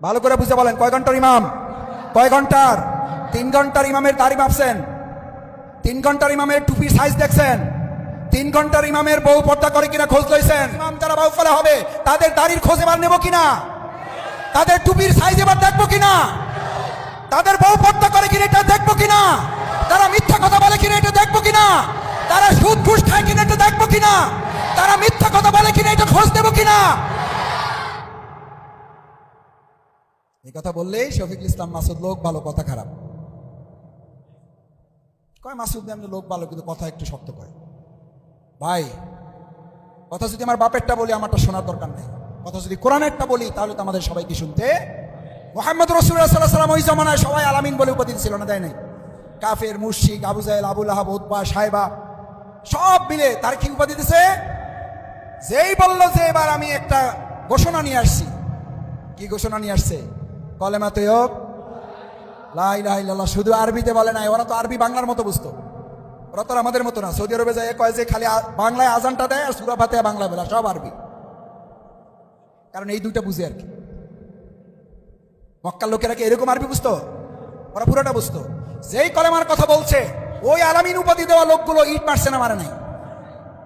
ভালো করে বুঝে বলেন, কয় ঘন্টার ইমাম? কয় ঘন্টার? 3 ঘন্টার ইমামের দাড়ি মাপছেন, 3 ঘন্টার ইমামের টুপির সাইজ দেখছেন, 3 ঘন্টার ইমামের বউ পর্দা করে কিনা খোঁজ লইছেন। ইমাম যারা বাউ ফেলা হবে তাদের দাড়ির খোঁজ এবার নেব কিনা, তাদের টুপির সাইজ এবার দেখবো কিনা, তাদের বউ পর্দা করে কিনা এটা দেখবো কিনা, তারা মিথ্যা কথা বলে কিনা এটা দেখবো কিনা, তারা সুদ ঘুষ খায় কিনা এটা দেখবো কিনা, তারা মিথ্যা কথা বলে কিনা এটা খোঁজ দেবো কিনা। এই কথা বললেই শফিকুল ইসলাম মাসুদ লোক ভালো কথা খারাপ কয়। মাসুদ এমনি লোক ভালো কিন্তু কথা একটু শক্ত কয়। ভাই কথা যদি আমার বাপেরটা বলি আমারটা শোনার দরকার নেই, কথা যদি কোরআনেরটা বলি তাহলে তো আমাদের সবাইকে শুনতে। মুহাম্মদ রাসূলুল্লাহ সাল্লাল্লাহু আলাইহি ওয়াসাল্লাম ওই জামানায় সবাই আলামিন বলে উপাধি ছিল না, দেয় নাই? কাফের, মুশরিক, আবু জাহেল, আবু লাহাব, উতবা, সাইবা সব মিলে তার কি উপাধি দিছে? যেই বললো যে এবার আমি একটা ঘোষণা নিয়ে আসছি। কি ঘোষণা নিয়ে আসছে? কলেমা তৈয়ব লা ইলাহা ইল্লাল্লাহ। শুধু আরবিতে বলে নাই, ওরা তো আরবি বাংলার মতো বুঝতো, ওরা তো আমাদের মতো না। সৌদি আরবে যায় কয় যে খালি বাংলায় আজানটা দেয় আর সূরা ফাতিহা বাংলা বলে, সব আরবি। কারণ এই দুইটা বুঝে আর কি। মক্কার লোকেরা কি এরকম আরবি বুঝতো? ওরা পুরোটা বুঝতো। যেই কলেমার কথা বলছে ওই আলামিন উপাধি দেওয়া লোকগুলো ইট মারছে না, মারে নাই।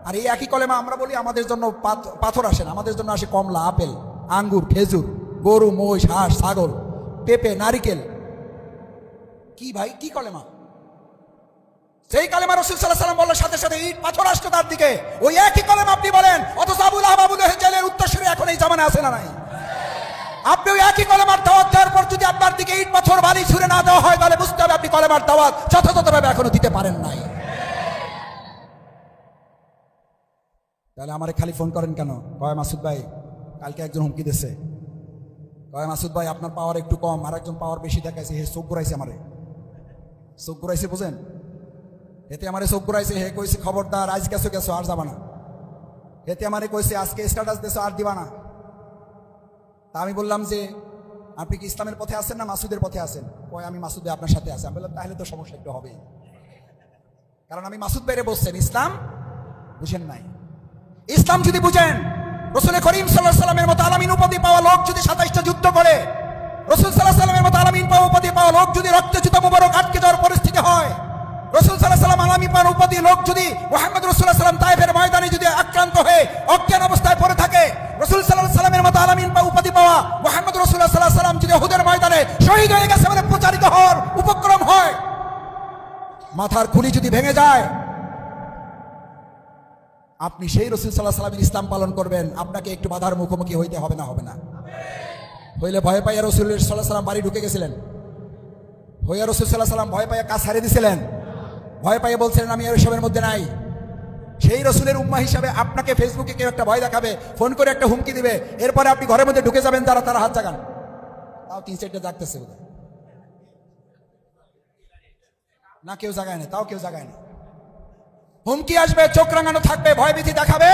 আর এই একই কলেমা আমরা বলি আমাদের জন্য পাথর আসে না, আমাদের জন্য আসে কমলা, আপেল, আঙ্গুর, খেজুর, গরু, মহিষ, হাঁস, ছাগল, পেঁপে, নারিকেল। কি ভাই, কি কলেমা? সেই কালেমা রাসূল সাল্লাল্লাহু আলাইহি ওয়াসাল্লাম বলার সাথে সাথে ইট পাথর আসতো তার দিকে। ওই একই কলেমা আপনি বলেন, অথচ আবু লাহাব, আবু জেলের উত্তরসূরি এখন এই জামানায় আছে না নাই? আপনি ওই একই কলেমার দাওয়াত দেওয়ার পর যদি আপনার দিকে ইট পাথর বালি ছুঁড়ে না দেওয়া হয় তাহলে বুঝতে হবে আপনি কলেমার দাওয়াত যথাযথভাবে এখনো দিতে পারেন নাই। তাহলে আমারে খালি ফোন করেন কেন? কয় মাসুদ ভাই কালকে একজন হুমকি দিচ্ছে, কয় মাসুদ ভাই আপনার পাওয়ার একটু কম, আর একজন পাওয়ার বেশি দেখাইছে, হে চোখ ঘুরাইছে, আমারে চোখ ঘুরাইছে, বুঝেন? এতে আমারে চোখ ঘুরাইছে, হে কইছে খবরদার আজ গেছো গেছো আর যাবা না। এতে আমারে কইছে আজকে স্ট্যাটাস দিছো আর দিবা না। তা আমি বললাম যে আপনি কি ইসলামের পথে আছেন না মাসুদের পথে আছেন? কয় আমি মাসুদ ভাই আপনার সাথে আছি। আমি বললাম তাহলে তো সমস্যা একটু হবে, কারণ আমি মাসুদ ভাইরে বলছেন ইসলাম বুঝেন নাই। ইসলাম যদি বুঝেন, রাসূল করিম সাল্লাল্লাহু আলাইহি ওয়াসাল্লামের মতো আলামিন উপাধি পাওয়া লোক যদি 27টা যুদ্ধ করে, রাসূল সাল্লাল্লাহু আলাইহি ওয়াসাল্লামের মতো আলামিন উপাধি পাওয়া লোক যদি রক্তে জুতা মুবারক আটকে যাওয়ার পরিস্থিতি হয়, রাসূল সাল্লাল্লাহু আলাইহি ওয়াসাল্লাম আলামিন পাওয়া উপাধি লোক যদি মুহাম্মদ রাসূলুল্লাহ সাল্লাল্লাহু আলাইহি ওয়াসাল্লাম তায়েফের ময়দানে যদি আক্রান্ত হয়ে অজ্ঞান অবস্থায় পড়ে থাকে, রাসূল সাল্লাল্লাহু আলাইহি ওয়াসাল্লামের মতো আলামিন উপাধি পাওয়া মুহাম্মদ রাসূলুল্লাহ সাল্লাল্লাহু আলাইহি ওয়াসাল্লাম যদি উহুদের ময়দানে শহীদ হয়ে গেছে বলে প্রচারিত হওয়ার উপক্রম হয়, মাথার খুলি যদি ভেঙে যায়, আপনি সেই রাসূল সাল্লাল্লাহু আলাইহি ওয়াসাল্লামের ইসলাম পালন করবেন। আপনাকে একটু বাধার মুখোমুখি হইতে হবে না? হবে না? হইলে ভয় পাইয়া রাসূল সাল্লাল্লাহু আলাইহি ওয়াসাল্লাম বাড়ি ঢুকে গেছিলেন? হইয়া রাসূল সাল্লাল্লাহু আলাইহি ওয়াসাল্লাম ভয় পাইয়া কাজ ছাড়িয়ে দিছিলেন? ভয় পাইয়া বলছিলেন আমি এসবের মধ্যে নাই? সেই রাসূলের উম্মাহ হিসাবে আপনাকে ফেসবুকে কেউ একটা ভয় দেখাবে, ফোন করে একটা হুমকি দিবে, এরপরে আপনি ঘরের মধ্যে ঢুকে যাবেন, তারা হাত জাগান, তাও 3-4টা জাগতেছে বোধহয় না, কেউ জাগায় না, তাও কেউ জাগায় না। হুমকি আসবে, চোখ রাঙানো থাকবে, ভয়ভীতি দেখাবে,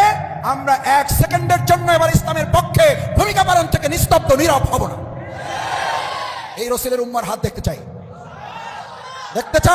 আমরা 1 সেকেন্ডের জন্য এবার ইসলামের পক্ষে ভূমিকা পালন থেকে নিস্তব্ধ নীরব হব না। এই রাসূলের উম্মাহর হাত দেখতে চাই, দেখতে চাই।